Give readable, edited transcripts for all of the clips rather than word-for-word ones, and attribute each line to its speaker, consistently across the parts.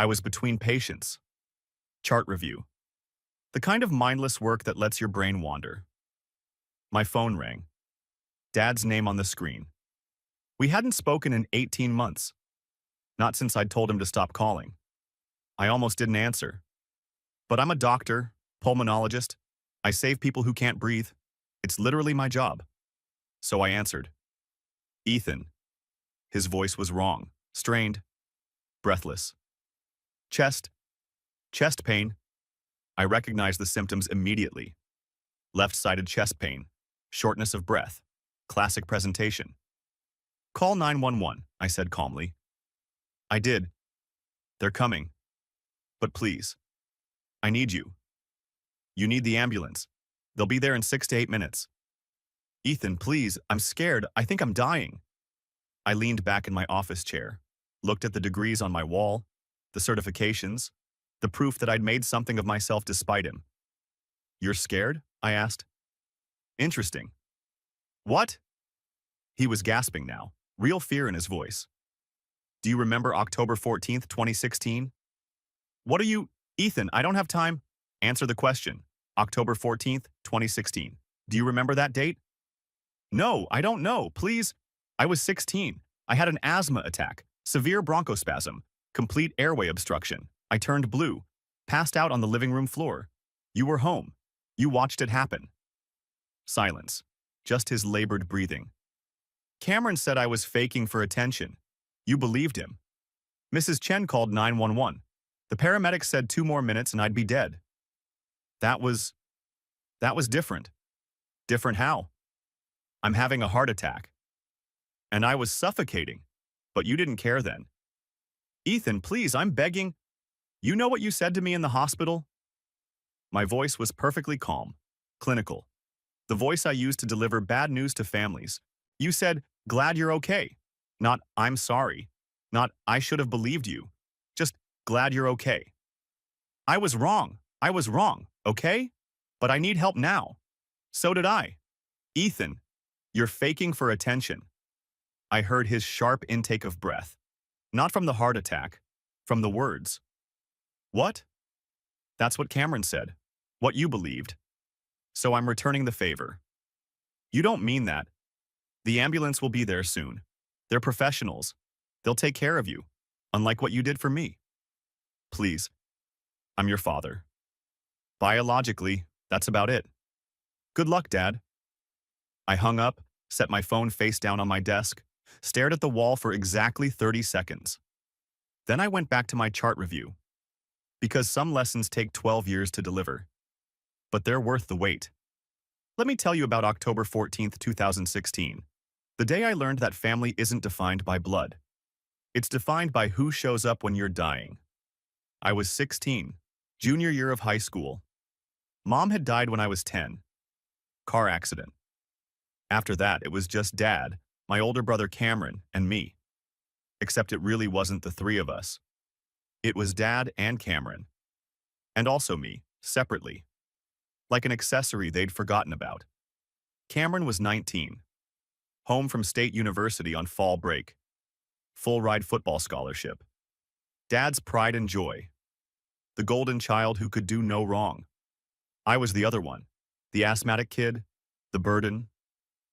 Speaker 1: I was between patients. Chart review. The kind of mindless work that lets your brain wander. My phone rang. Dad's name on the screen. We hadn't spoken in 18 months. Not since I'd told him to stop calling. I almost didn't answer. But I'm a doctor, pulmonologist. I save people who can't breathe. It's literally my job. So I answered. Ethan. His voice was wrong, strained, breathless. Chest. Chest pain. I recognized the symptoms immediately. Left-sided chest pain, shortness of breath, classic presentation. Call 911, I said calmly. I did. They're coming. But please. I need you. You need the ambulance. They'll be there in 6 to 8 minutes. Ethan, please, I'm scared. I think I'm dying. I leaned back in my office chair, looked at the degrees on my wall, the certifications, the proof that I'd made something of myself despite him. You're scared? I asked. Interesting. What? He was gasping now, real fear in his voice. Do you remember October 14th, 2016? What are you… Ethan, I don't have time. Answer the question. October 14th, 2016. Do you remember that date? No, I don't know, please. I was 16. I had an asthma attack, severe bronchospasm, complete airway obstruction. I turned blue, passed out on the living room floor. You were home. You watched it happen. Silence. Just his labored breathing. Cameron said I was faking for attention. You believed him. Mrs. Chen called 911. The paramedics said 2 more minutes and I'd be dead. That was different. Different how? I'm having a heart attack. And I was suffocating. But you didn't care then. Ethan, please, I'm begging. You know what you said to me in the hospital? My voice was perfectly calm, clinical. The voice I used to deliver bad news to families. You said, glad you're okay. Not, I'm sorry. Not, I should have believed you. Just, glad you're okay. I was wrong, okay? But I need help now. So did I. Ethan, you're faking for attention. I heard his sharp intake of breath. Not from the heart attack, from the words. What? That's what Cameron said. What you believed. So I'm returning the favor. You don't mean that. The ambulance will be there soon. They're professionals. They'll take care of you, unlike what you did for me. Please. I'm your father. Biologically, that's about it. Good luck, Dad. I hung up, set my phone face down on my desk, stared at the wall for exactly 30 seconds. Then I went back to my chart review. Because some lessons take 12 years to deliver. But they're worth the wait. Let me tell you about October 14th, 2016. The day I learned that family isn't defined by blood. It's defined by who shows up when you're dying. I was 16, junior year of high school. Mom had died when I was 10. Car accident. After that, it was just Dad, my older brother Cameron, and me. Except it really wasn't the 3 of us. It was Dad and Cameron. And also me, separately. Like an accessory they'd forgotten about. Cameron was 19. Home from State University on fall break. Full-ride football scholarship. Dad's pride and joy. The golden child who could do no wrong. I was the other one. The asthmatic kid. The burden.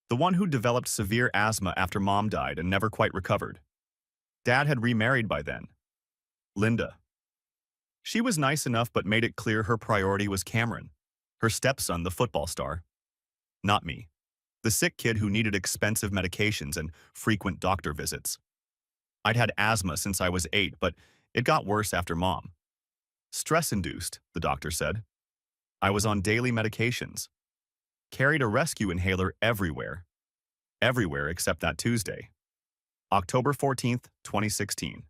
Speaker 1: The one who developed severe asthma after Mom died and never quite recovered. Dad had remarried by then. Linda. She was nice enough but made it clear her priority was Cameron, her stepson, the football star. Not me, the sick kid who needed expensive medications and frequent doctor visits. I'd had asthma since I was 8, but it got worse after Mom. Stress-induced, the doctor said. I was on daily medications. Carried a rescue inhaler everywhere. Everywhere except that Tuesday. October 14th, 2016.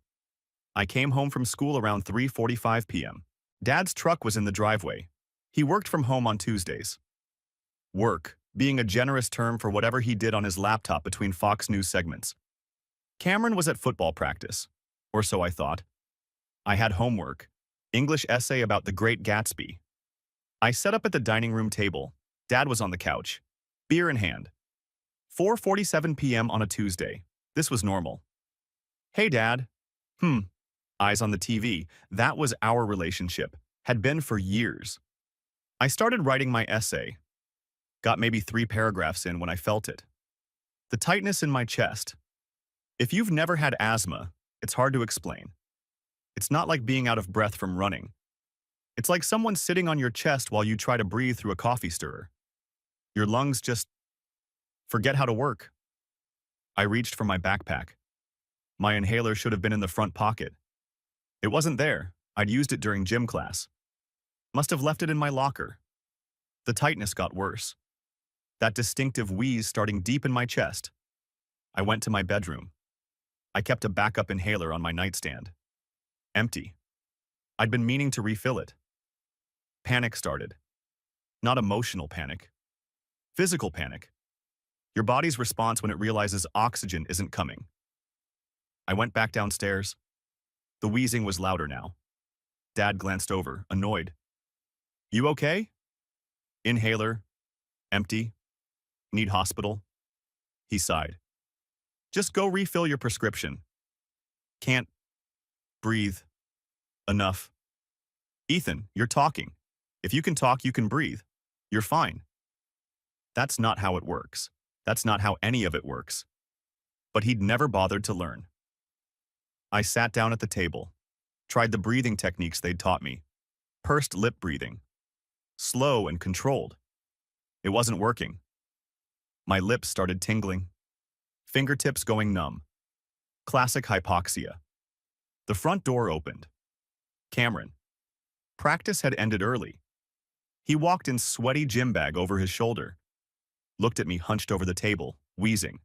Speaker 1: I came home from school around 3:45 p.m. Dad's truck was in the driveway. He worked from home on Tuesdays. Work, being a generous term for whatever he did on his laptop between Fox News segments. Cameron was at football practice, or so I thought. I had homework, English essay about The Great Gatsby. I sat up at the dining room table. Dad was on the couch, beer in hand. 4:47 p.m. on a Tuesday. This was normal. Hey, Dad. eyes on the TV. That was our relationship, had been for years. I started writing my essay, got maybe 3 paragraphs in when I felt it. The tightness in my chest. If you've never had asthma, it's hard to explain. It's not like being out of breath from running. It's like someone sitting on your chest while you try to breathe through a coffee stirrer. Your lungs just forget how to work. I reached for my backpack. My inhaler should have been in the front pocket. It wasn't there. I'd used it during gym class. Must have left it in my locker. The tightness got worse. That distinctive wheeze starting deep in my chest. I went to my bedroom. I kept a backup inhaler on my nightstand. Empty. I'd been meaning to refill it. Panic started. Not emotional panic. Physical panic. Your body's response when it realizes oxygen isn't coming. I went back downstairs. The wheezing was louder now. Dad glanced over, annoyed. You okay? Inhaler. Empty. Need hospital? He sighed. Just go refill your prescription. Can't breathe enough. Ethan, you're talking. If you can talk, you can breathe. You're fine. That's not how it works. That's not how any of it works. But he'd never bothered to learn. I sat down at the table, tried the breathing techniques they'd taught me. Pursed lip breathing. Slow and controlled. It wasn't working. My lips started tingling. Fingertips going numb. Classic hypoxia. The front door opened. Cameron. Practice had ended early. He walked in sweaty gym bag over his shoulder, looked at me hunched over the table, wheezing,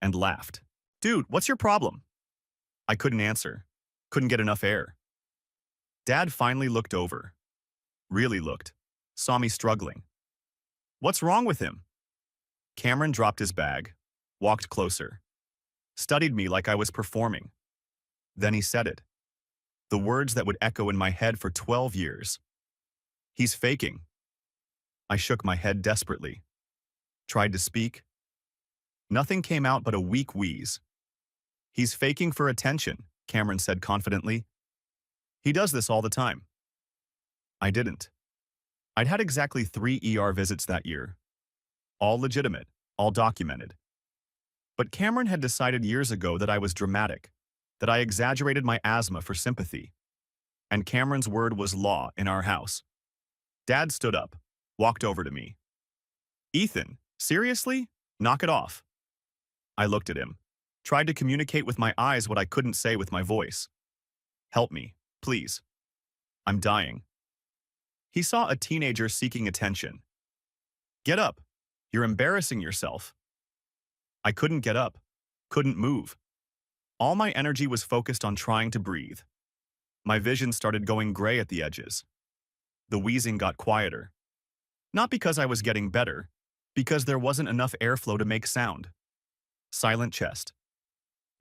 Speaker 1: and laughed. Dude, what's your problem? I couldn't answer. Couldn't get enough air. Dad finally looked over. Really looked. Saw me struggling. What's wrong with him? Cameron dropped his bag, walked closer, studied me like I was performing. Then he said it. The words that would echo in my head for 12 years. He's faking. I shook my head desperately. Tried to speak. Nothing came out but a weak wheeze. He's faking for attention, Cameron said confidently. He does this all the time. I didn't. I'd had exactly 3 ER visits that year. All legitimate, all documented. But Cameron had decided years ago that I was dramatic, that I exaggerated my asthma for sympathy. And Cameron's word was law in our house. Dad stood up, walked over to me. Ethan, seriously? Knock it off. I looked at him, tried to communicate with my eyes what I couldn't say with my voice. Help me, please. I'm dying. He saw a teenager seeking attention. Get up. You're embarrassing yourself. I couldn't get up, couldn't move. All my energy was focused on trying to breathe. My vision started going gray at the edges. The wheezing got quieter. Not because I was getting better, because there wasn't enough airflow to make sound. Silent chest.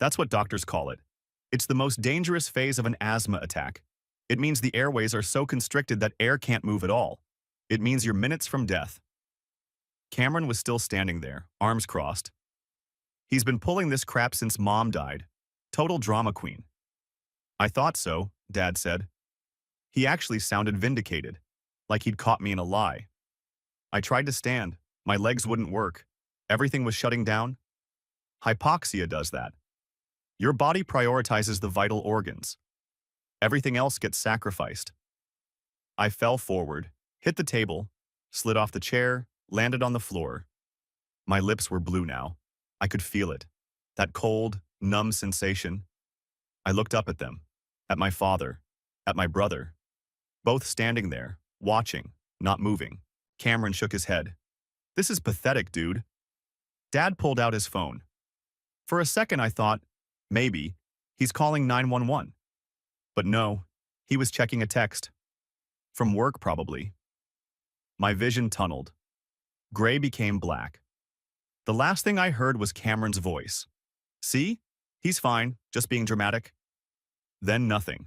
Speaker 1: That's what doctors call it. It's the most dangerous phase of an asthma attack. It means the airways are so constricted that air can't move at all. It means you're minutes from death. Cameron was still standing there, arms crossed. He's been pulling this crap since Mom died. Total drama queen. I thought so, Dad said. He actually sounded vindicated, like he'd caught me in a lie. I tried to stand. My legs wouldn't work. Everything was shutting down. Hypoxia does that. Your body prioritizes the vital organs. Everything else gets sacrificed. I fell forward, hit the table, slid off the chair, landed on the floor. My lips were blue now. I could feel it. That cold, numb sensation. I looked up at them, at my father, at my brother. Both standing there, watching, not moving. Cameron shook his head. This is pathetic, dude. Dad pulled out his phone. For a second I thought, maybe, he's calling 911. But no, he was checking a text. From work, probably. My vision tunneled. Gray became black. The last thing I heard was Cameron's voice. See? He's fine, just being dramatic. Then nothing.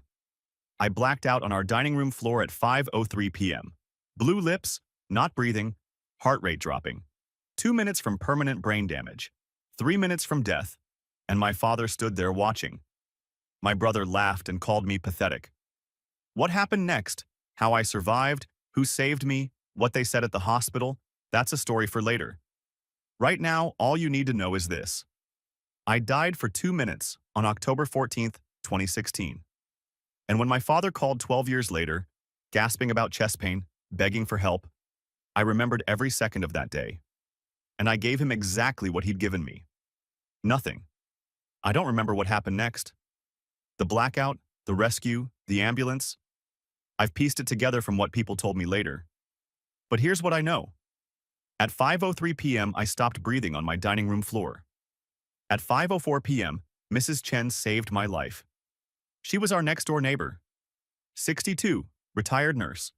Speaker 1: I blacked out on our dining room floor at 5:03 p.m. Blue lips, not breathing, heart rate dropping. 2 minutes from permanent brain damage. 3 minutes from death. And my father stood there watching. My brother laughed and called me pathetic. What happened next? How I survived? Who saved me? What they said at the hospital? That's a story for later. Right now, all you need to know is this. I died for 2 minutes on October 14th, 2016. And when my father called 12 years later, gasping about chest pain, begging for help, I remembered every second of that day. And I gave him exactly what he'd given me. Nothing. I don't remember what happened next. The blackout, the rescue, the ambulance. I've pieced it together from what people told me later. But here's what I know. At 5:03 p.m., I stopped breathing on my dining room floor. At 5:04 p.m., Mrs. Chen saved my life. She was our next-door neighbor. 62, retired nurse.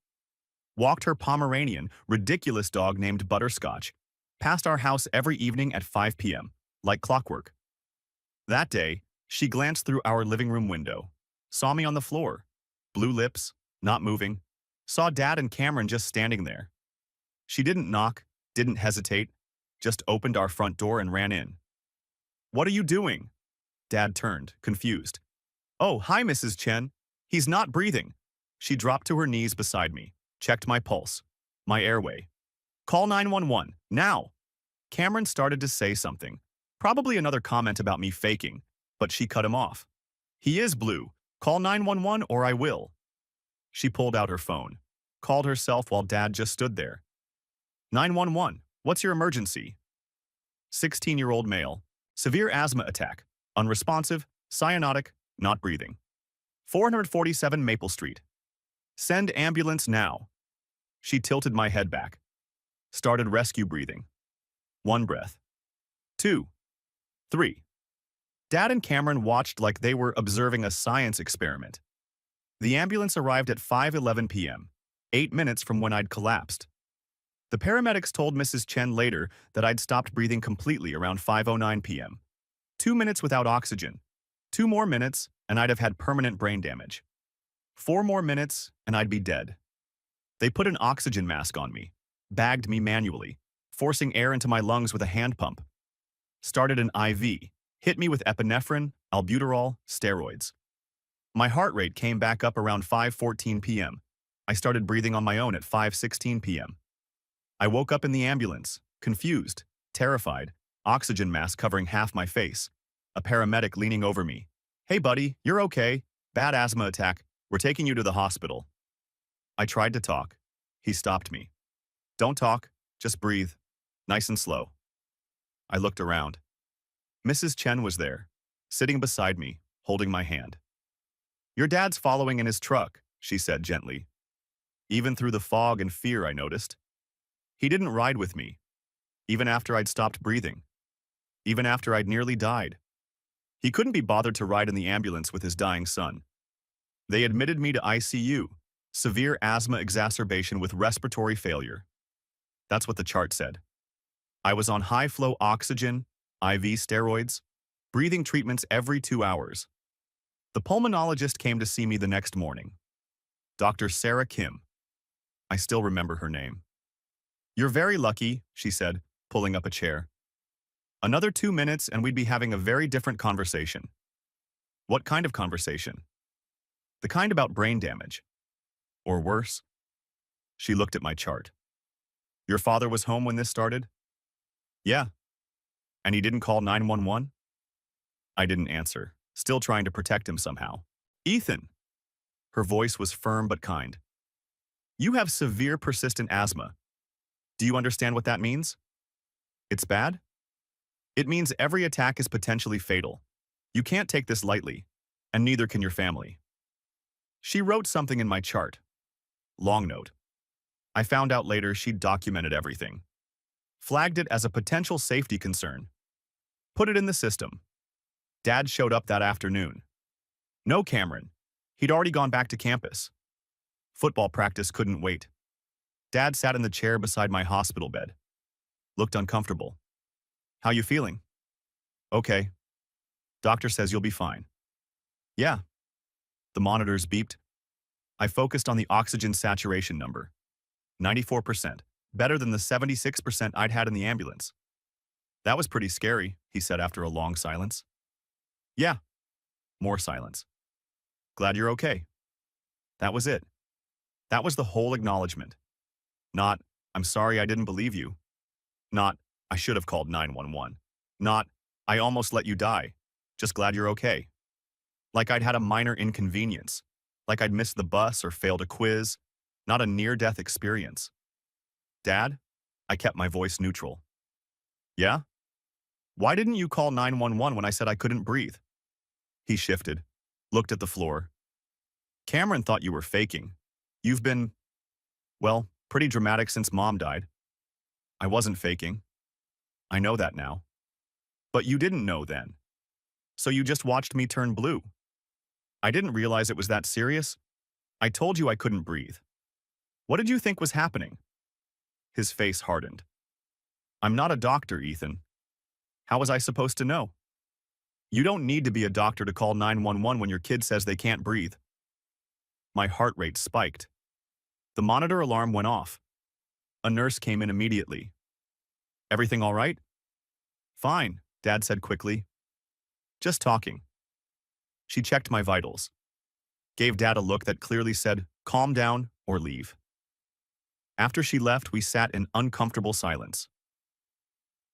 Speaker 1: Walked her Pomeranian, ridiculous dog named Butterscotch, past our house every evening at 5 p.m., like clockwork. That day, she glanced through our living room window, saw me on the floor, blue lips, not moving, saw Dad and Cameron just standing there. She didn't knock, didn't hesitate, just opened our front door and ran in. "What are you doing?" Dad turned, confused. "Oh, hi, Mrs. Chen. He's not breathing." She dropped to her knees beside me, checked my pulse, my airway. "Call 911, now." Cameron started to say something, probably another comment about me faking, but she cut him off. "He is blue. Call 911 or I will." She pulled out her phone, called herself while Dad just stood there. 911, what's your emergency? 16-year-old male, severe asthma attack, unresponsive, cyanotic, not breathing. 447 Maple Street. Send ambulance now. She tilted my head back. Started rescue breathing. 1 breath. 2. 3. Dad and Cameron watched like they were observing a science experiment. The ambulance arrived at 5:11 p.m., 8 minutes from when I'd collapsed. The paramedics told Mrs. Chen later that I'd stopped breathing completely around 5:09 p.m. 2 minutes without oxygen. 2 more minutes, and I'd have had permanent brain damage. 4 more minutes, and I'd be dead. They put an oxygen mask on me, bagged me manually, forcing air into my lungs with a hand pump. Started an IV, hit me with epinephrine, albuterol, steroids. My heart rate came back up around 5:14 p.m. I started breathing on my own at 5:16 p.m. I woke up in the ambulance, confused, terrified, oxygen mask covering half my face, a paramedic leaning over me. "Hey buddy, you're okay. Bad asthma attack. We're taking you to the hospital." I tried to talk. He stopped me. "Don't talk, just breathe. Nice and slow." I looked around. Mrs. Chen was there, sitting beside me, holding my hand. "Your dad's following in his truck," she said gently. Even through the fog and fear, I noticed. He didn't ride with me, even after I'd stopped breathing, even after I'd nearly died. He couldn't be bothered to ride in the ambulance with his dying son. They admitted me to ICU, severe asthma exacerbation with respiratory failure. That's what the chart said. I was on high-flow oxygen, IV steroids, breathing treatments every 2 hours. The pulmonologist came to see me the next morning. Dr. Sarah Kim. I still remember her name. "You're very lucky," she said, pulling up a chair. "Another 2 minutes and we'd be having a very different conversation." "What kind of conversation?" "The kind about brain damage. Or worse." She looked at my chart. "Your father was home when this started?" "Yeah." "And he didn't call 911? I didn't answer, still trying to protect him somehow. "Ethan." Her voice was firm but kind. "You have severe persistent asthma. Do you understand what that means?" "It's bad?" "It means every attack is potentially fatal. You can't take this lightly, and neither can your family." She wrote something in my chart. Long note. I found out later she'd documented everything. Flagged it as a potential safety concern. Put it in the system. Dad showed up that afternoon. No Cameron. He'd already gone back to campus. Football practice couldn't wait. Dad sat in the chair beside my hospital bed. Looked uncomfortable. "How you feeling?" "Okay. Doctor says you'll be fine." "Yeah." The monitors beeped. I focused on the oxygen saturation number. 94%. Better than the 76% I'd had in the ambulance. "That was pretty scary," he said after a long silence. "Yeah." More silence. Glad you're okay. That was it. That was the whole acknowledgement. Not, I'm sorry I didn't believe you. Not, I should have called 911. Not, I almost let you die. Just glad you're okay. Like I'd had a minor inconvenience. Like I'd missed the bus or failed a quiz. Not a near-death experience. Dad? I kept my voice neutral. Yeah? Why didn't you call 911 when I said I couldn't breathe? He shifted, looked at the floor. Cameron thought you were faking. You've been, well, pretty dramatic since Mom died. I wasn't faking. I know that now. But you didn't know then. So you just watched me turn blue. I didn't realize it was that serious. I told you I couldn't breathe. What did you think was happening? His face hardened. I'm not a doctor, Ethan. How was I supposed to know? You don't need to be a doctor to call 911 when your kid says they can't breathe. My heart rate spiked. The monitor alarm went off. A nurse came in immediately. Everything all right? Fine, Dad said quickly. Just talking. She checked my vitals. Gave Dad a look that clearly said, calm down or leave. After she left, we sat in uncomfortable silence.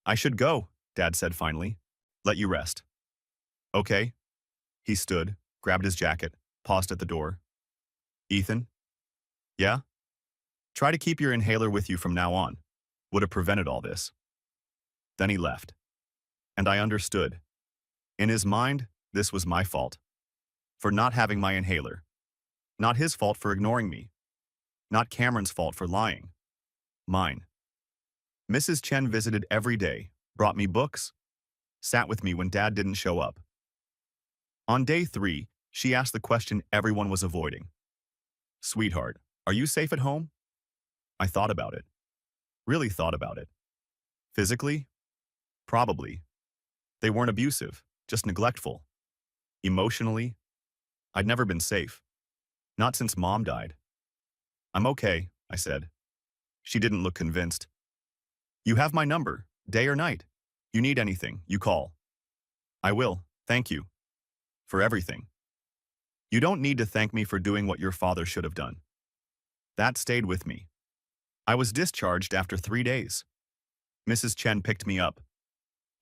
Speaker 1: I should go, Dad said finally. Let you rest. Okay. He stood, grabbed his jacket, paused at the door. Ethan? Yeah? Try to keep your inhaler with you from now on. Would have prevented all this. Then he left. And I understood. In his mind, this was my fault. For not having my inhaler. Not his fault for ignoring me. Not Cameron's fault for lying. Mine. Mrs. Chen visited every day, brought me books, sat with me when Dad didn't show up. On day 3, she asked the question everyone was avoiding. Sweetheart, are you safe at home? I thought about it. Really thought about it. Physically? Probably. They weren't abusive, just neglectful. Emotionally? I'd never been safe. Not since Mom died. I'm okay, I said. She didn't look convinced. You have my number, day or night. You need anything, you call. I will, thank you. For everything. You don't need to thank me for doing what your father should have done. That stayed with me. I was discharged after 3 days. Mrs. Chen picked me up.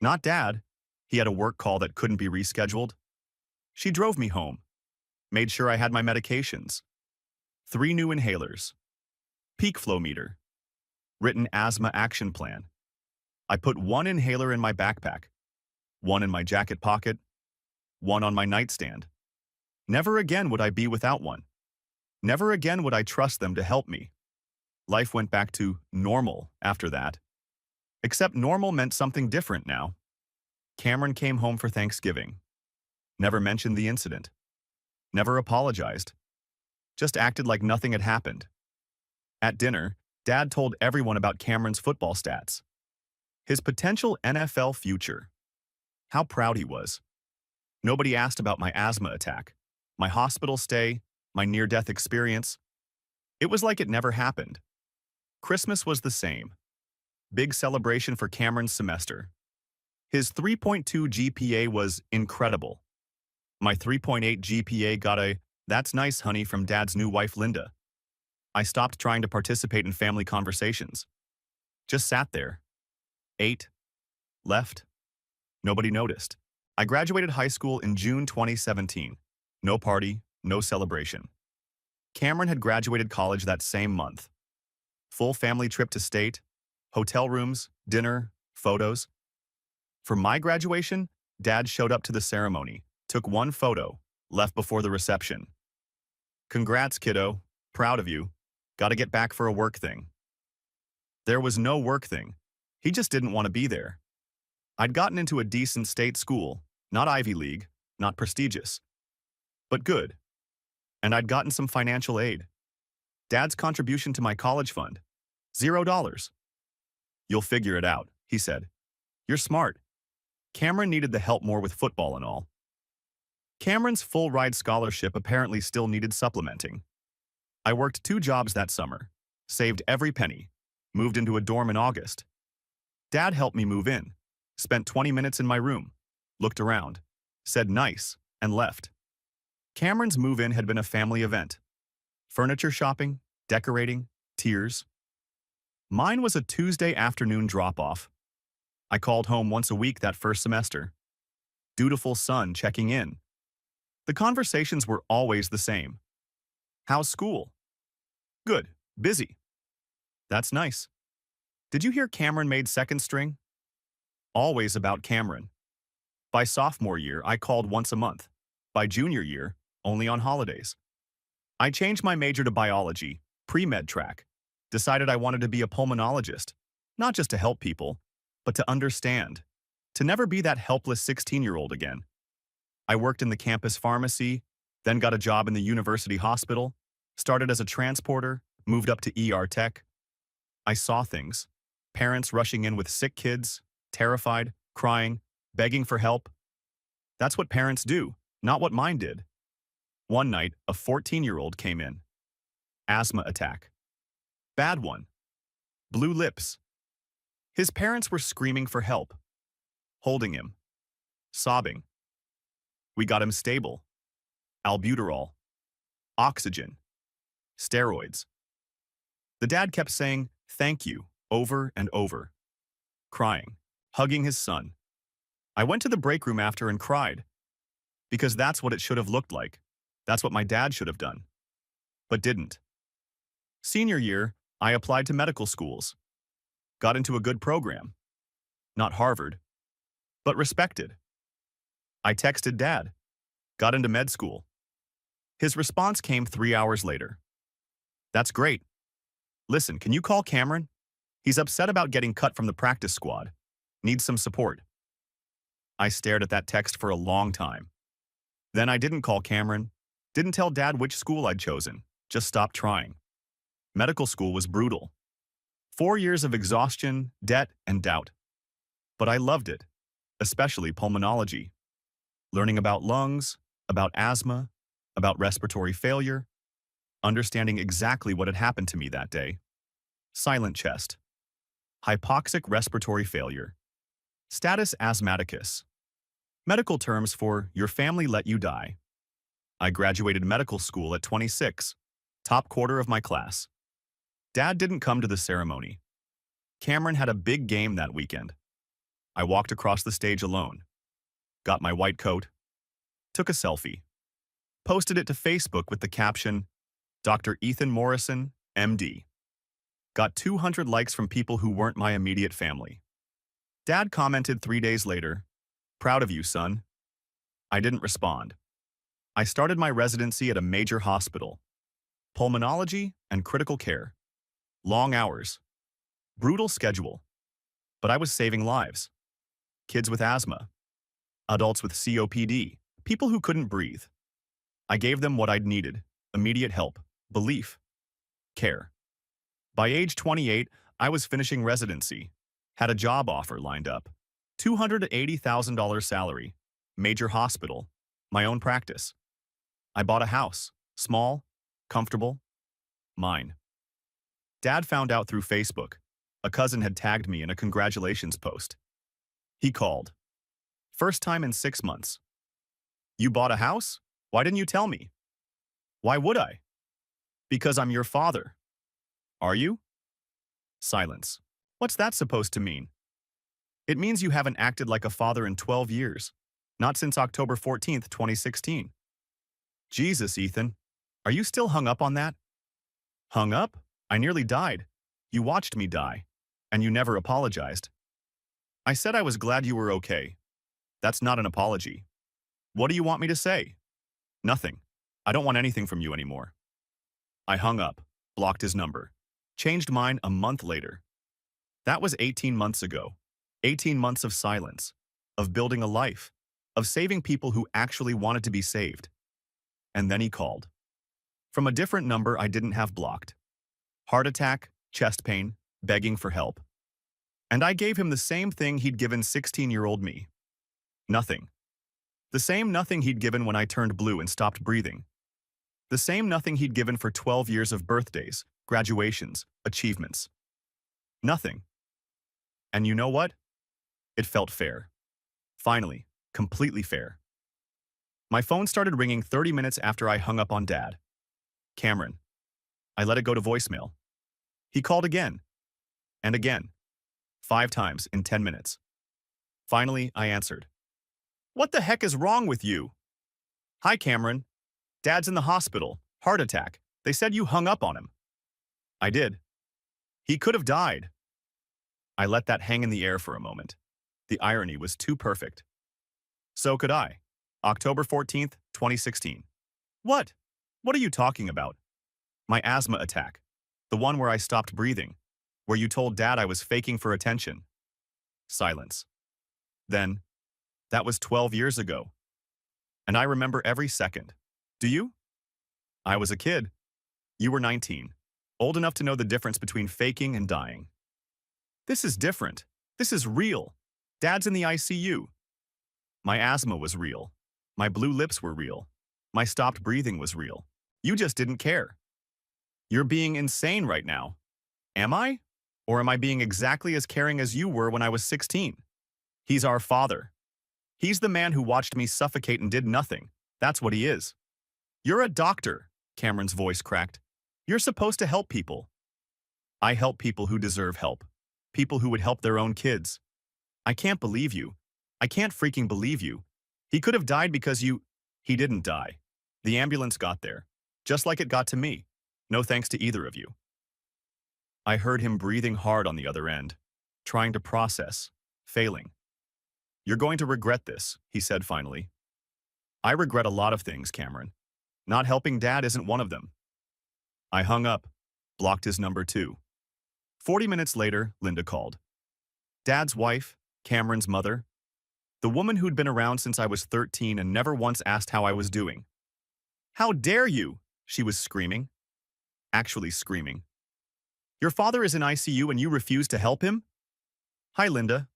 Speaker 1: Not Dad. He had a work call that couldn't be rescheduled. She drove me home. Made sure I had my medications. 3 new inhalers. Peak flow meter. Written asthma action plan. I put 1 inhaler in my backpack, 1 in my jacket pocket, 1 on my nightstand. Never again would I be without one. Never again would I trust them to help me. Life went back to normal after that. Except normal meant something different now. Cameron came home for Thanksgiving. Never mentioned the incident. Never apologized. Just acted like nothing had happened. At dinner, Dad told everyone about Cameron's football stats. His potential NFL future. How proud he was. Nobody asked about my asthma attack, my hospital stay, my near-death experience. It was like it never happened. Christmas was the same. Big celebration for Cameron's semester. His 3.2 GPA was incredible. My 3.8 GPA got a, "That's nice, honey," from Dad's new wife, Linda. I stopped trying to participate in family conversations. Just sat there. Ate. Left. Nobody noticed. I graduated high school in June 2017. No party, no celebration. Cameron had graduated college that same month. Full family trip to state, hotel rooms, dinner, photos. For my graduation, Dad showed up to the ceremony, took 1 photo, left before the reception. Congrats, kiddo. Proud of you. Gotta get back for a work thing. There was no work thing. He just didn't want to be there. I'd gotten into a decent state school, not Ivy League, not prestigious, but good. And I'd gotten some financial aid. Dad's contribution to my college fund, $0. You'll figure it out, he said. You're smart. Cameron needed the help more with football and all. Cameron's full-ride scholarship apparently still needed supplementing. I worked 2 jobs that summer, saved every penny, moved into a dorm in August. Dad helped me move in, spent 20 minutes in my room, looked around, said nice, and left. Cameron's move-in had been a family event. Furniture shopping, decorating, tears. Mine was a Tuesday afternoon drop-off. I called home once a week that first semester. Dutiful son checking in. The conversations were always the same. How's school? Good. Busy. That's nice. Did you hear Cameron made second string? Always about Cameron. By sophomore year, I called once a month. By junior year, only on holidays. I changed my major to biology, pre-med track. Decided I wanted to be a pulmonologist, not just to help people, but to understand. To never be that helpless 16-year-old again. I worked in the campus pharmacy, then got a job in the university hospital, started as a transporter, moved up to ER tech. I saw things. Parents rushing in with sick kids, terrified, crying, begging for help. That's what parents do, not what mine did. One night, a 14-year-old came in. Asthma attack. Bad one. Blue lips. His parents were screaming for help. Holding him. Sobbing. We got him stable. Albuterol. Oxygen. Steroids. The dad kept saying, "Thank you," over and over. Crying. Hugging his son. I went to the break room after and cried. Because that's what it should have looked like. That's what my dad should have done. But didn't. Senior year, I applied to medical schools. Got into a good program. Not Harvard, but respected. I texted Dad. Got into med school. His response came 3 hours later. That's great. Listen, can you call Cameron? He's upset about getting cut from the practice squad. Needs some support. I stared at that text for a long time. Then I didn't call Cameron. Didn't tell Dad which school I'd chosen. Just stopped trying. Medical school was brutal. 4 years of exhaustion, debt, and doubt. But I loved it, especially pulmonology. Learning about lungs, about asthma, about respiratory failure, understanding exactly what had happened to me that day. Silent chest. Hypoxic respiratory failure. Status asthmaticus. Medical terms for your family let you die. I graduated medical school at 26, top quarter of my class. Dad didn't come to the ceremony. Cameron had a big game that weekend. I walked across the stage alone, got my white coat, took a selfie, posted it to Facebook with the caption, Dr. Ethan Morrison, MD. Got 200 likes from people who weren't my immediate family. Dad commented 3 days later, "Proud of you, son." I didn't respond. I started my residency at a major hospital. Pulmonology and critical care. Long hours. Brutal schedule. But I was saving lives. Kids with asthma. Adults with COPD. People who couldn't breathe. I gave them what I'd needed. Immediate help. Belief. Care. By age 28, I was finishing residency. Had a job offer lined up. $280,000 salary. Major hospital. My own practice. I bought a house. Small. Comfortable. Mine. Dad found out through Facebook. A cousin had tagged me in a congratulations post. He called. First time in 6 months. You bought a house? Why didn't you tell me? Why would I? Because I'm your father. Are you? Silence. What's that supposed to mean? It means you haven't acted like a father in 12 years. Not since October 14th, 2016. Jesus, Ethan. Are you still hung up on that? Hung up? I nearly died. You watched me die. And you never apologized. I said I was glad you were okay. That's not an apology. What do you want me to say? Nothing. I don't want anything from you anymore. I hung up, blocked his number, changed mine a month later. That was 18 months ago. 18 months of silence, of building a life, of saving people who actually wanted to be saved. And then he called. From a different number I didn't have blocked. Heart attack, chest pain, begging for help. And I gave him the same thing he'd given 16-year-old me. Nothing. The same nothing he'd given when I turned blue and stopped breathing. The same nothing he'd given for 12 years of birthdays, graduations, achievements. Nothing. And you know what? It felt fair. Finally, completely fair. My phone started ringing 30 minutes after I hung up on Dad. Cameron. I let it go to voicemail. He called again. And again. 5 times in 10 minutes. Finally, I answered. What the heck is wrong with you? Hi, Cameron. Dad's in the hospital. Heart attack. They said you hung up on him. I did. He could have died. I let that hang in the air for a moment. The irony was too perfect. So could I. October 14th, 2016. What? What are you talking about? My asthma attack. The one where I stopped breathing. Where you told Dad I was faking for attention. Silence. Then, that was 12 years ago. And I remember every second. Do you? I was a kid. You were 19. Old enough to know the difference between faking and dying. This is different. This is real. Dad's in the ICU. My asthma was real. My blue lips were real. My stopped breathing was real. You just didn't care. You're being insane right now. Am I? Or am I being exactly as caring as you were when I was 16? He's our father. He's the man who watched me suffocate and did nothing. That's what he is. You're a doctor, Cameron's voice cracked. You're supposed to help people. I help people who deserve help. People who would help their own kids. I can't believe you. I can't freaking believe you. He could have died because you... He didn't die. The ambulance got there. Just like it got to me. No thanks to either of you. I heard him breathing hard on the other end. Trying to process. Failing. You're going to regret this, he said finally. I regret a lot of things, Cameron. Not helping Dad isn't one of them. I hung up. Blocked his number too. 40 minutes later, Linda called. Dad's wife, Cameron's mother. The woman who'd been around since I was 13 and never once asked how I was doing. How dare you? She was screaming. Actually screaming. Your father is in ICU and you refuse to help him? Hi, Linda.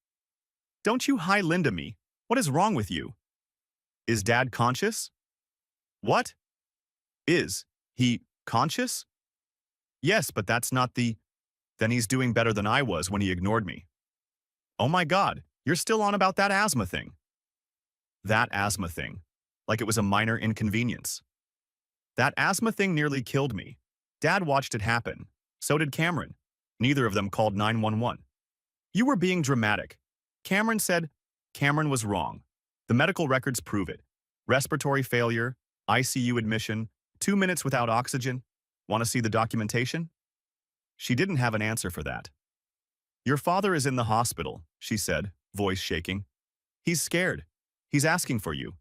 Speaker 1: Don't you hi Linda me. What is wrong with you? Is Dad conscious? What? Is he conscious? Yes, but that's not the... Then he's doing better than I was when he ignored me. Oh my God, you're still on about that asthma thing. That asthma thing. Like it was a minor inconvenience. That asthma thing nearly killed me. Dad watched it happen. So did Cameron. Neither of them called 911. You were being dramatic. Cameron said, Cameron was wrong. The medical records prove it. Respiratory failure, ICU admission, 2 minutes without oxygen. Want to see the documentation? She didn't have an answer for that. Your father is in the hospital, she said, voice shaking. He's scared. He's asking for you.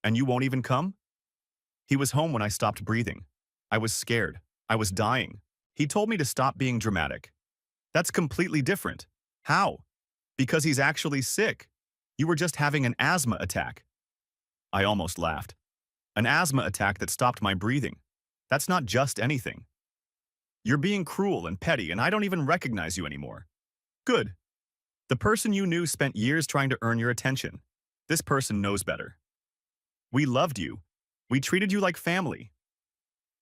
Speaker 1: And you won't even come? He was home when I stopped breathing. I was scared. I was dying. He told me to stop being dramatic. That's completely different. How? Because he's actually sick. You were just having an asthma attack. I almost laughed. An asthma attack that stopped my breathing. That's not just anything. You're being cruel and petty, and I don't even recognize you anymore. Good. The person you knew spent years trying to earn your attention. This person knows better. We loved you. We treated you like family.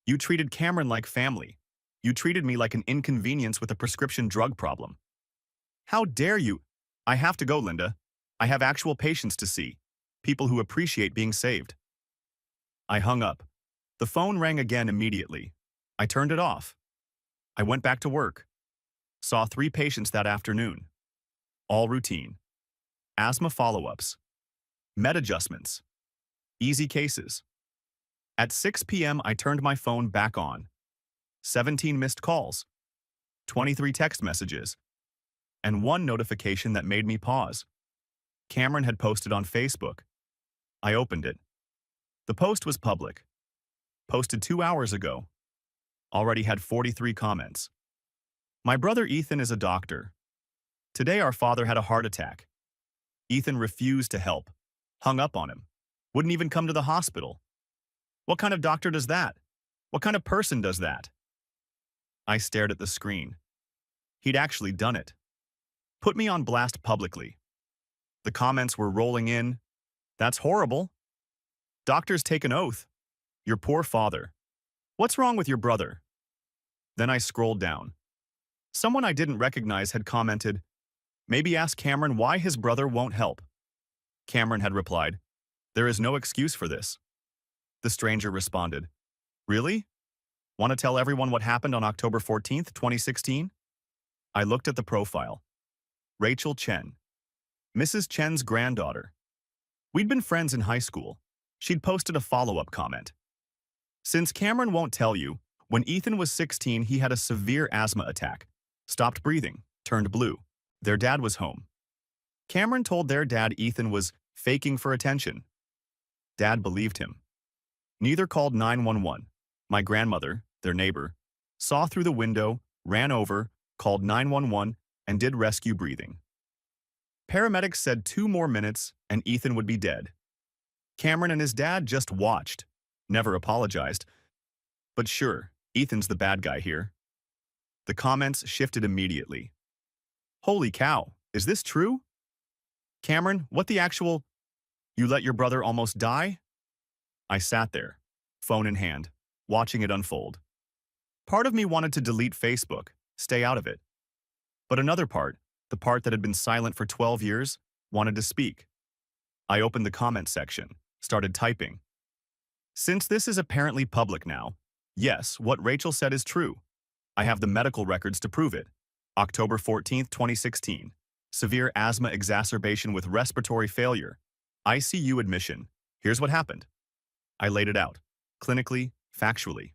Speaker 1: You treated Cameron like family. You treated me like an inconvenience with a prescription drug problem. How dare you? I have to go, Linda. I have actual patients to see. People who appreciate being saved. I hung up. The phone rang again immediately. I turned it off. I went back to work. Saw 3 patients that afternoon. All routine. Asthma follow-ups. Med adjustments. Easy cases. At 6 p.m. I turned my phone back on. 17 missed calls. 23 text messages. And 1 notification that made me pause. Cameron had posted on Facebook. I opened it. The post was public. Posted 2 hours ago. Already had 43 comments. My brother Ethan is a doctor. Today our father had a heart attack. Ethan refused to help. Hung up on him. Wouldn't even come to the hospital. What kind of doctor does that? What kind of person does that? I stared at the screen. He'd actually done it. Put me on blast publicly. The comments were rolling in. That's horrible. Doctors take an oath. Your poor father. What's wrong with your brother? Then I scrolled down. Someone I didn't recognize had commented, maybe ask Cameron why his brother won't help. Cameron had replied, there is no excuse for this. The stranger responded, "Really? Want to tell everyone what happened on October 14th, 2016? I looked at the profile. Rachel Chen, Mrs. Chen's granddaughter. We'd been friends in high school. She'd posted a follow-up comment. Since Cameron won't tell you, when Ethan was 16, he had a severe asthma attack. Stopped breathing, turned blue. Their dad was home. Cameron told their dad Ethan was faking for attention. Dad believed him. Neither called 911. My grandmother, their neighbor, saw through the window, ran over, called 911, and did rescue breathing. Paramedics said 2 more minutes and Ethan would be dead. Cameron and his dad just watched, never apologized. But sure, Ethan's the bad guy here. The comments shifted immediately. Holy cow, is this true? Cameron, what the actual... You let your brother almost die? I sat there, phone in hand, watching it unfold. Part of me wanted to delete Facebook, stay out of it. But another part, the part that had been silent for 12 years, wanted to speak. I opened the comment section, started typing. Since this is apparently public now, yes, what Rachel said is true. I have the medical records to prove it. October 14th, 2016. Severe asthma exacerbation with respiratory failure. ICU admission. Here's what happened. I laid it out. Clinically, factually.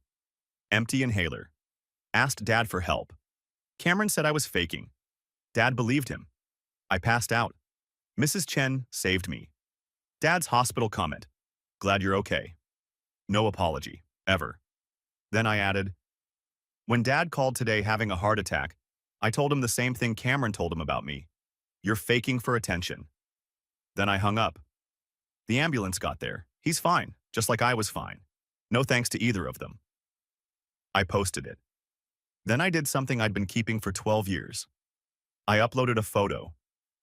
Speaker 1: Empty inhaler. Asked Dad for help. Cameron said I was faking. Dad believed him. I passed out. Mrs. Chen saved me. Dad's hospital comment. Glad you're okay. No apology. Ever. Then I added, when Dad called today having a heart attack, I told him the same thing Cameron told him about me. You're faking for attention. Then I hung up. The ambulance got there. He's fine, just like I was fine. No thanks to either of them. I posted it. Then I did something I'd been keeping for 12 years. I uploaded a photo,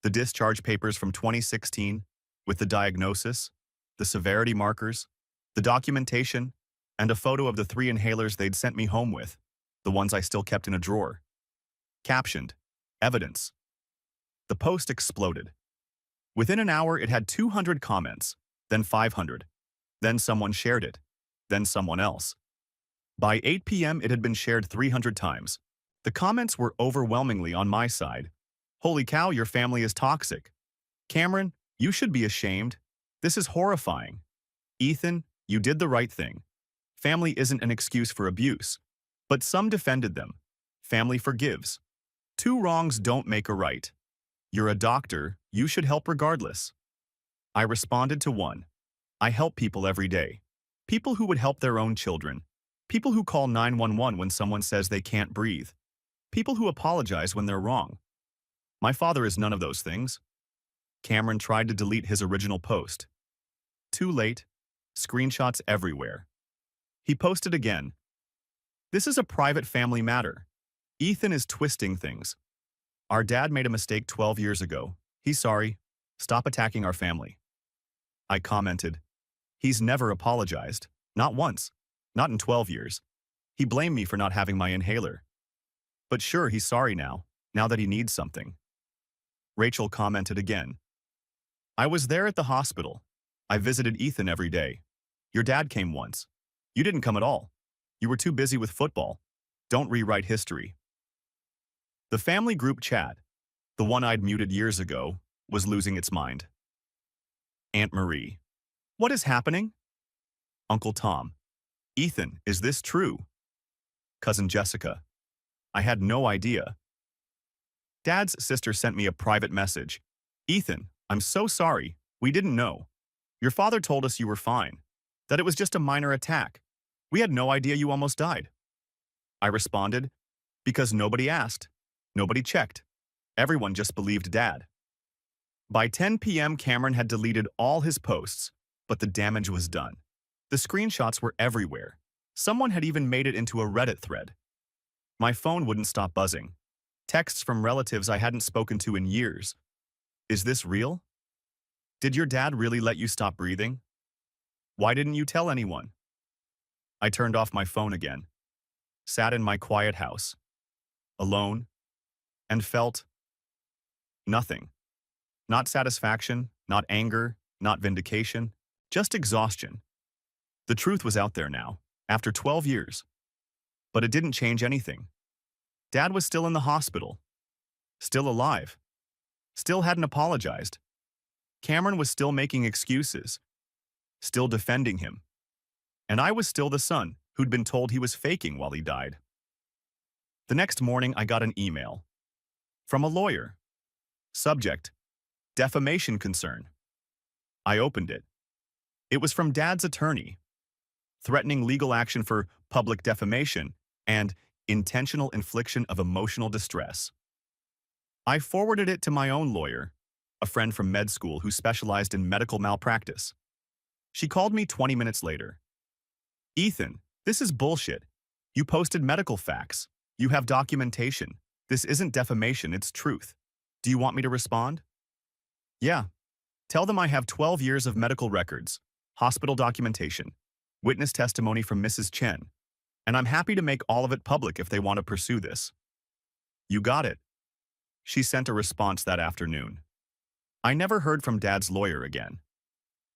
Speaker 1: the discharge papers from 2016, with the diagnosis, the severity markers, the documentation, and a photo of the 3 inhalers they'd sent me home with, the ones I still kept in a drawer. Captioned, evidence. The post exploded. Within an hour, it had 200 comments, then 500. Then someone shared it, then someone else. By 8 p.m., it had been shared 300 times. The comments were overwhelmingly on my side. Holy cow, your family is toxic. Cameron, you should be ashamed. This is horrifying. Ethan, you did the right thing. Family isn't an excuse for abuse. But some defended them. Family forgives. 2 wrongs don't make a right. You're a doctor, you should help regardless. I responded to 1. I help people every day. People who would help their own children. People who call 911 when someone says they can't breathe. People who apologize when they're wrong. My father is none of those things. Cameron tried to delete his original post. Too late. Screenshots everywhere. He posted again. This is a private family matter. Ethan is twisting things. Our dad made a mistake 12 years ago. He's sorry. Stop attacking our family. I commented. He's never apologized. Not once. Not in 12 years. He blamed me for not having my inhaler. But sure, he's sorry now that he needs something. Rachel commented again. I was there at the hospital. I visited Ethan every day. Your dad came once. You didn't come at all. You were too busy with football. Don't rewrite history. The family group chat, the one I'd muted years ago, was losing its mind. Aunt Marie. What is happening? Uncle Tom. Ethan, is this true? Cousin Jessica. I had no idea. Dad's sister sent me a private message. Ethan, I'm so sorry. We didn't know. Your father told us you were fine, that it was just a minor attack. We had no idea you almost died. I responded, because nobody asked. Nobody checked. Everyone just believed Dad. By 10 p.m., Cameron had deleted all his posts, but the damage was done. The screenshots were everywhere. Someone had even made it into a Reddit thread. My phone wouldn't stop buzzing. Texts from relatives I hadn't spoken to in years. Is this real? Did your dad really let you stop breathing? Why didn't you tell anyone? I turned off my phone again, sat in my quiet house, alone, and felt nothing. Not satisfaction, not anger, not vindication, just exhaustion. The truth was out there now, after 12 years. But it didn't change anything. Dad was still in the hospital. Still alive. Still hadn't apologized. Cameron was still making excuses. Still defending him. And I was still the son who'd been told he was faking while he died. The next morning, I got an email. From a lawyer. Subject: defamation concern. I opened it. It was from Dad's attorney, threatening legal action for public defamation and intentional infliction of emotional distress. I forwarded it to my own lawyer, a friend from med school who specialized in medical malpractice. She called me 20 minutes later. "Ethan, this is bullshit. You posted medical facts. You have documentation. This isn't defamation, it's truth. Do you want me to respond?" "Yeah. Tell them I have 12 years of medical records, hospital documentation, witness testimony from Mrs. Chen, and I'm happy to make all of it public if they want to pursue this." "You got it." She sent a response that afternoon. I never heard from Dad's lawyer again.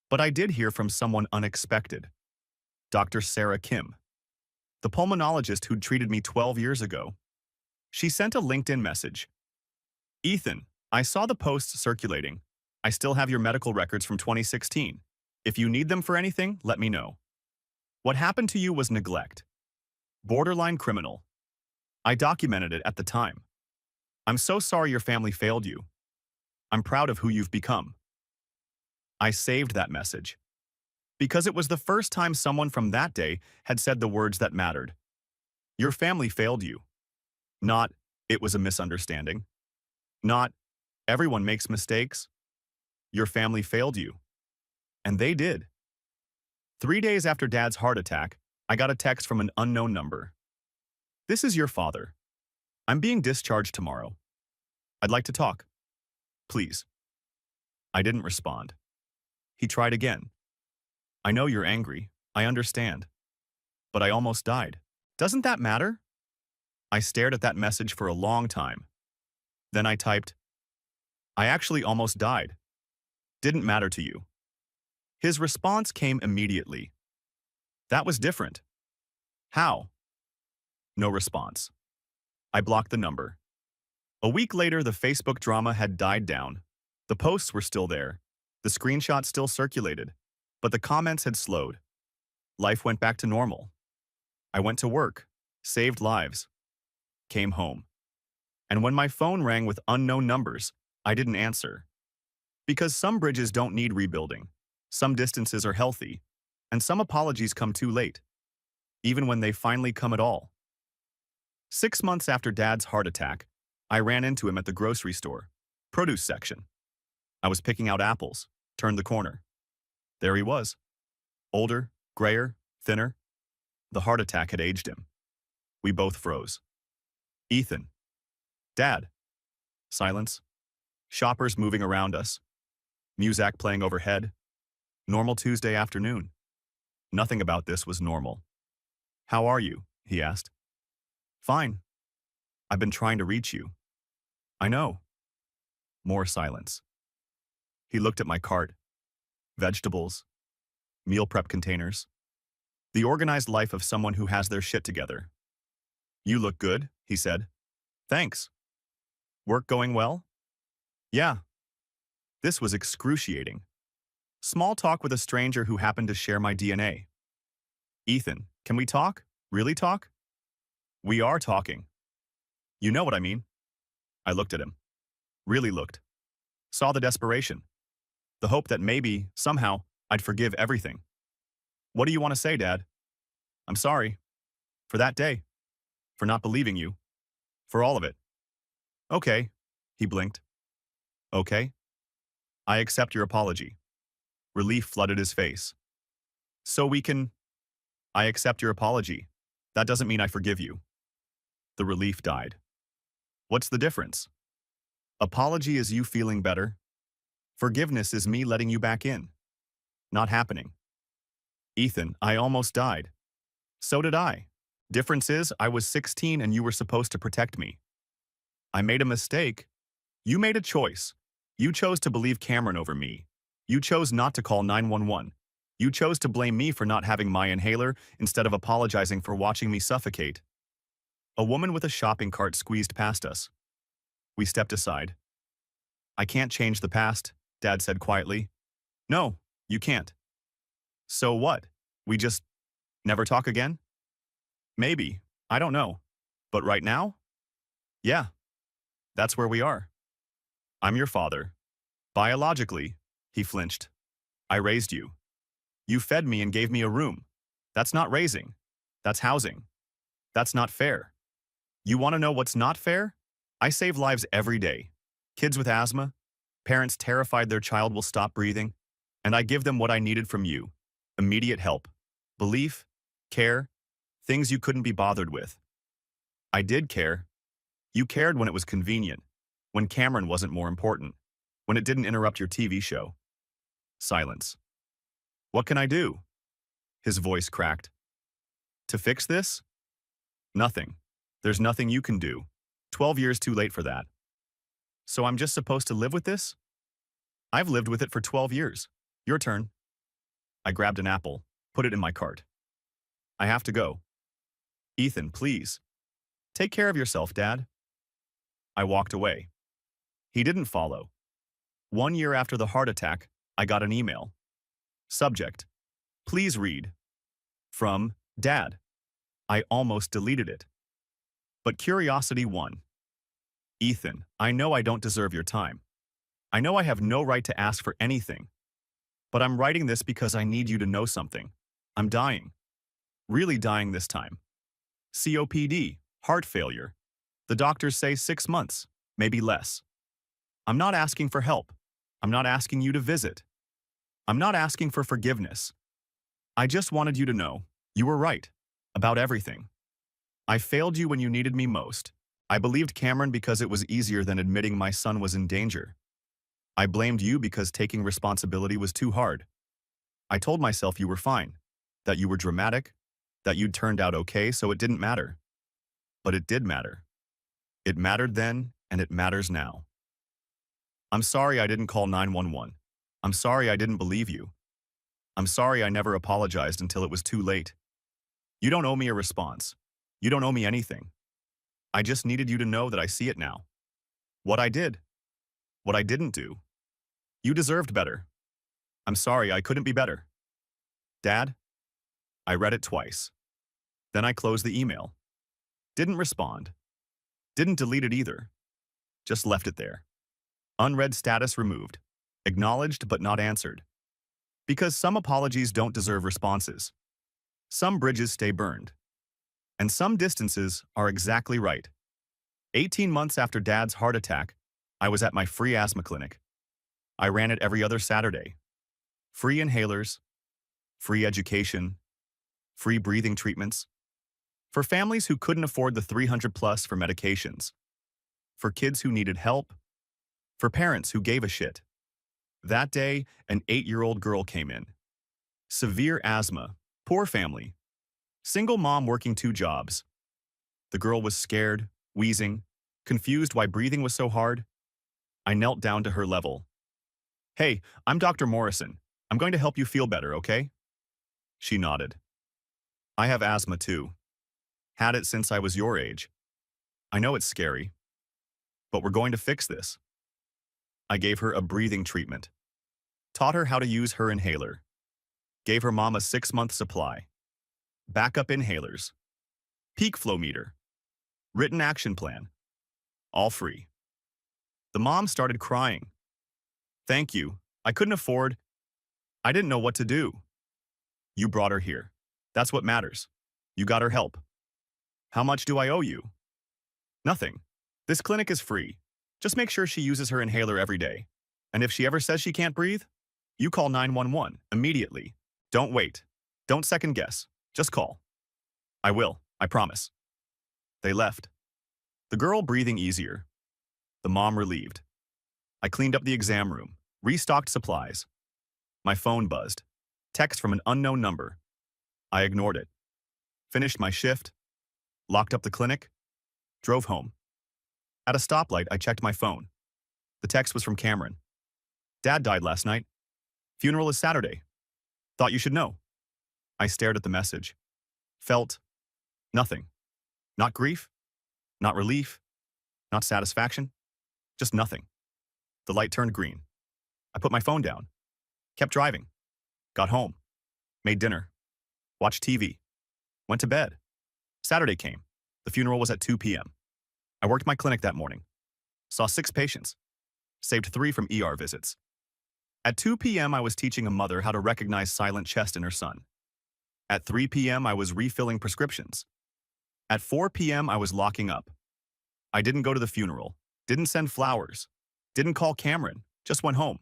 Speaker 1: But I did hear from someone unexpected. Dr. Sarah Kim, the pulmonologist who'd treated me 12 years ago. She sent a LinkedIn message. "Ethan, I saw the posts circulating. I still have your medical records from 2016. If you need them for anything, let me know. What happened to you was neglect. Borderline criminal. I documented it at the time. I'm so sorry your family failed you. I'm proud of who you've become." I saved that message because it was the first time someone from that day had said the words that mattered. Your family failed you. Not, it was a misunderstanding. Not, everyone makes mistakes. Your family failed you. And they did. 3 days after Dad's heart attack, I got a text from an unknown number. "This is your father. I'm being discharged tomorrow. I'd like to talk. Please." I didn't respond. He tried again. "I know you're angry. I understand. But I almost died. Doesn't that matter?" I stared at that message for a long time. Then I typed, "I actually almost died. Didn't matter to you." His response came immediately. "That was different." "How?" No response. I blocked the number. A week later, the Facebook drama had died down. The posts were still there. The screenshots still circulated. But the comments had slowed. Life went back to normal. I went to work, saved lives, came home. And when my phone rang with unknown numbers, I didn't answer. Because some bridges don't need rebuilding, some distances are healthy, and some apologies come too late, even when they finally come at all. 6 months after Dad's heart attack, I ran into him at the grocery store, produce section. I was picking out apples, turned the corner. There he was. Older, grayer, thinner. The heart attack had aged him. We both froze. "Ethan." "Dad." Silence. Shoppers moving around us. Muzak playing overhead. Normal Tuesday afternoon. Nothing about this was normal. "How are you?" he asked. "Fine. I've been trying to reach you." "I know." More silence. He looked at my cart. Vegetables. Meal prep containers. The organized life of someone who has their shit together. "You look good," he said. "Thanks." "Work going well?" "Yeah." This was excruciating. Small talk with a stranger who happened to share my DNA. "Ethan, can we talk? Really talk?" "We are talking." "You know what I mean." I looked at him. Really looked. Saw the desperation. The hope that maybe, somehow, I'd forgive everything. "What do you want to say, Dad?" "I'm sorry. For that day. For not believing you. For all of it." "Okay." He blinked. "Okay. I accept your apology." Relief flooded his face. "So we can—" "I accept your apology. That doesn't mean I forgive you." The relief died. "What's the difference?" "Apology is you feeling better. Forgiveness is me letting you back in." "Not happening." "Ethan, I almost died." "So did I. Difference is, I was 16 and you were supposed to protect me." "I made a mistake." "You made a choice. You chose to believe Cameron over me. You chose not to call 911. You chose to blame me for not having my inhaler instead of apologizing for watching me suffocate. A woman with a shopping cart squeezed past us. We stepped aside. I can't change the past, Dad said quietly. No, you can't. So what? We just never talk again? Maybe. I don't know. But right now? Yeah, that's where we are. I'm your father. Biologically, he flinched. I raised you. You fed me and gave me a room. That's not raising. That's housing. That's not fair. You want to know what's not fair? I save lives every day. Kids with asthma, parents terrified their child will stop breathing, and I give them what I needed from you. Immediate help. Belief, care, things you couldn't be bothered with. I did care. You cared when it was convenient, when Cameron wasn't more important, when it didn't interrupt your TV show. Silence. What can I do? His voice cracked. To fix this? Nothing. There's nothing you can do. 12 years too late for that. So I'm just supposed to live with this? I've lived with it for 12 years. Your turn. I grabbed an apple, put it in my cart. I have to go. Ethan, please. Take care of yourself, Dad. I walked away. He didn't follow. 1 year after the heart attack, I got an email. Subject: please read. From Dad. I almost deleted it. But curiosity won. Ethan, I know I don't deserve your time. I know I have no right to ask for anything. But I'm writing this because I need you to know something. I'm dying. Really dying this time. COPD, heart failure. The doctors say 6 months, maybe less. I'm not asking for help. I'm not asking you to visit. I'm not asking for forgiveness. I just wanted you to know you were right about everything. I failed you when you needed me most. I believed Cameron because it was easier than admitting my son was in danger. I blamed you because taking responsibility was too hard. I told myself you were fine, that you were dramatic, that you'd turned out okay, so it didn't matter. But it did matter. It mattered then, and it matters now. I'm sorry I didn't call 911. I'm sorry I didn't believe you. I'm sorry I never apologized until it was too late. You don't owe me a response. You don't owe me anything. I just needed you to know that I see it now. What I did. What I didn't do. You deserved better. I'm sorry I couldn't be better. Dad? I read it twice. Then I closed the email. Didn't respond. Didn't delete it either. Just left it there. Unread status removed. Acknowledged but not answered. Because some apologies don't deserve responses. Some bridges stay burned. And some distances are exactly right. 18 months after Dad's heart attack, I was at my free asthma clinic. I ran it every other Saturday. Free inhalers, free education, free breathing treatments. For families who couldn't afford the 300 plus for medications. For kids who needed help. For parents who gave a shit. That day, an 8-year-old girl came in. Severe asthma, poor family. Single mom working 2 jobs. The girl was scared, wheezing, confused why breathing was so hard. I knelt down to her level. Hey, I'm Dr. Morrison. I'm going to help you feel better, okay? She nodded. I have asthma too. Had it since I was your age. I know it's scary. But we're going to fix this. I gave her a breathing treatment. Taught her how to use her inhaler. Gave her mom a 6-month supply. Backup inhalers. Peak flow meter. Written action plan. All free. The mom started crying. Thank you. I couldn't afford. I didn't know what to do. You brought her here. That's what matters. You got her help. How much do I owe you? Nothing. This clinic is free. Just make sure she uses her inhaler every day. And if she ever says she can't breathe, you call 911 immediately. Don't wait. Don't second guess. Just call. I will. I promise. They left. The girl breathing easier. The mom relieved. I cleaned up the exam room, restocked supplies. My phone buzzed. Text from an unknown number. I ignored it. Finished my shift. Locked up the clinic. Drove home. At a stoplight, I checked my phone. The text was from Cameron. Dad died last night. Funeral is Saturday. Thought you should know. I stared at the message. Felt nothing. Not grief, not relief, not satisfaction, just nothing. The light turned green. I put my phone down, kept driving, got home, made dinner, watched TV, went to bed. Saturday came. The funeral was at 2 p.m. I worked my clinic that morning, saw 6 patients, saved 3 from ER visits. At 2 p.m., I was teaching a mother how to recognize silent chest in her son. At 3 p.m., I was refilling prescriptions. At 4 p.m., I was locking up. I didn't go to the funeral, didn't send flowers, didn't call Cameron, just went home.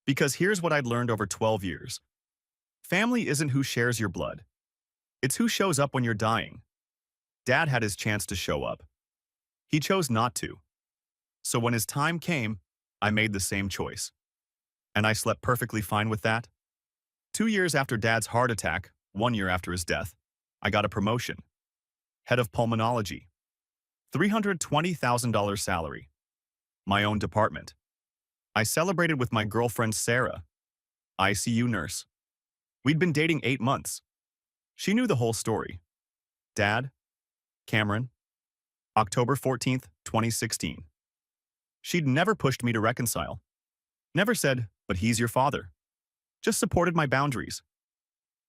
Speaker 1: Because here's what I'd learned over 12 years. Family isn't who shares your blood. It's who shows up when you're dying. Dad had his chance to show up. He chose not to. So when his time came, I made the same choice. And I slept perfectly fine with that. 2 years after Dad's heart attack, 1 year after his death, I got a promotion. Head of pulmonology. $320,000 salary. My own department. I celebrated with my girlfriend Sarah, ICU nurse. We'd been dating 8 months. She knew the whole story. Dad, Cameron, October 14th, 2016. She'd never pushed me to reconcile. Never said, but he's your father. Just supported my boundaries.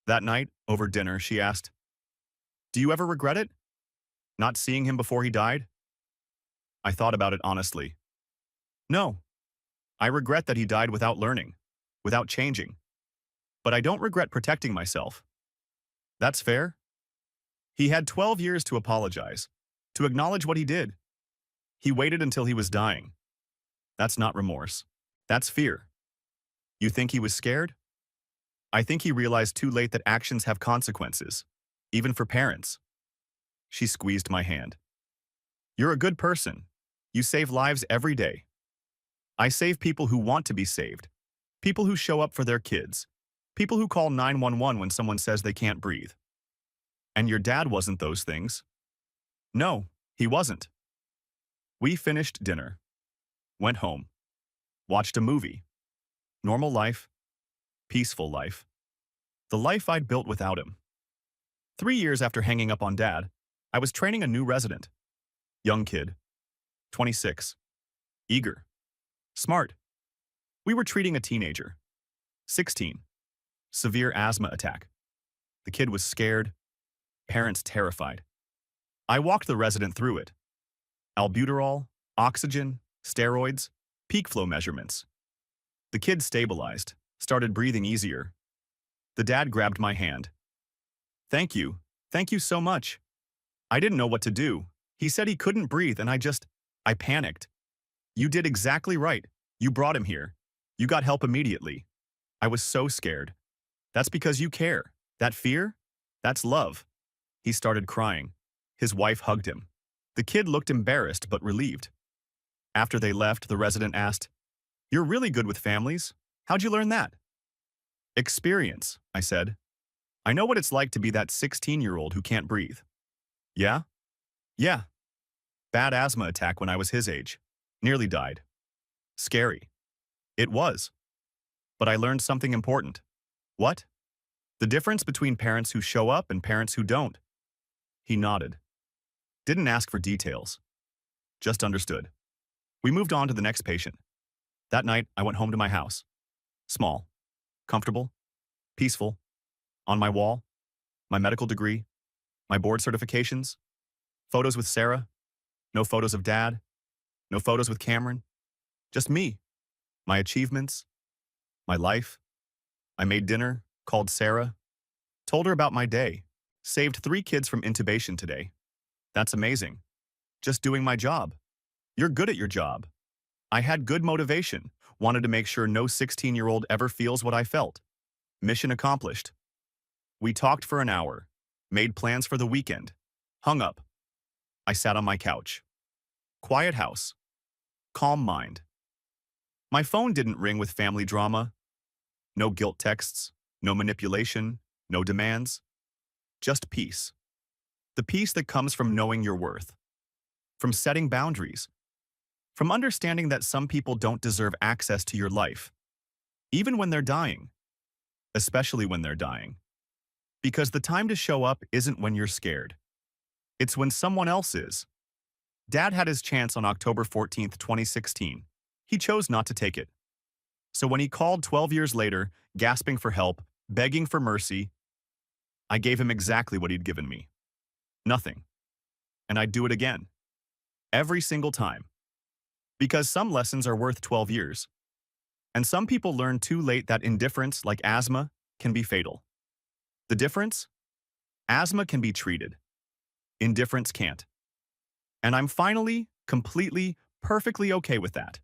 Speaker 1: That night, over dinner, she asked, "Do you ever regret it? Not seeing him before he died?" I thought about it honestly. No. I regret that he died without learning, without changing. But I don't regret protecting myself. That's fair. He had 12 years to apologize, to acknowledge what he did. He waited until he was dying. That's not remorse. That's fear. You think he was scared? I think he realized too late that actions have consequences, even for parents. She squeezed my hand. You're a good person. You save lives every day. I save people who want to be saved, people who show up for their kids, people who call 911 when someone says they can't breathe. And your dad wasn't those things. No, he wasn't. We finished dinner, went home, watched a movie. Normal life, peaceful life. The life I'd built without him. 3 years after hanging up on Dad, I was training a new resident. Young kid, 26, eager, smart. We were treating a teenager, 16, severe asthma attack. The kid was scared, parents terrified. I walked the resident through it. Albuterol, oxygen, steroids, peak flow measurements. The kid stabilized, started breathing easier. The dad grabbed my hand. Thank you so much. I didn't know what to do. He said he couldn't breathe and I panicked. You did exactly right. You brought him here. You got help immediately. I was so scared. That's because you care. That fear? That's love. He started crying. His wife hugged him. The kid looked embarrassed but relieved. After they left, the resident asked, "You're really good with families. How'd you learn that?" "Experience," I said. "I know what it's like to be that 16-year-old who can't breathe." "Yeah?" "Yeah. Bad asthma attack when I was his age. Nearly died. Scary." It was. But I learned something important. What? The difference between parents who show up and parents who don't. He nodded. Didn't ask for details. Just understood. We moved on to the next patient. That night, I went home to my house. Small, comfortable, peaceful. On my wall, my medical degree, my board certifications, photos with Sarah, no photos of Dad, no photos with Cameron, just me, my achievements, my life. I made dinner, called Sarah, told her about my day, saved 3 kids from intubation today. That's amazing. Just doing my job. You're good at your job. I had good motivation, wanted to make sure no 16-year-old ever feels what I felt. Mission accomplished. We talked for an hour, made plans for the weekend, hung up. I sat on my couch. Quiet house. Calm mind. My phone didn't ring with family drama. No guilt texts, no manipulation, no demands. Just peace. The peace that comes from knowing your worth. From setting boundaries. From understanding that some people don't deserve access to your life, even when they're dying. especially when they're dying. Because the time to show up isn't when you're scared. It's when someone else is. Dad had his chance on October 14th, 2016. He chose not to take it. So when he called 12 years later, gasping for help, begging for mercy, I gave him exactly what he'd given me. Nothing. And I'd do it again. Every single time. Because some lessons are worth 12 years. And some people learn too late that indifference, like asthma, can be fatal. The difference? Asthma can be treated. Indifference can't. And I'm finally, completely, perfectly okay with that.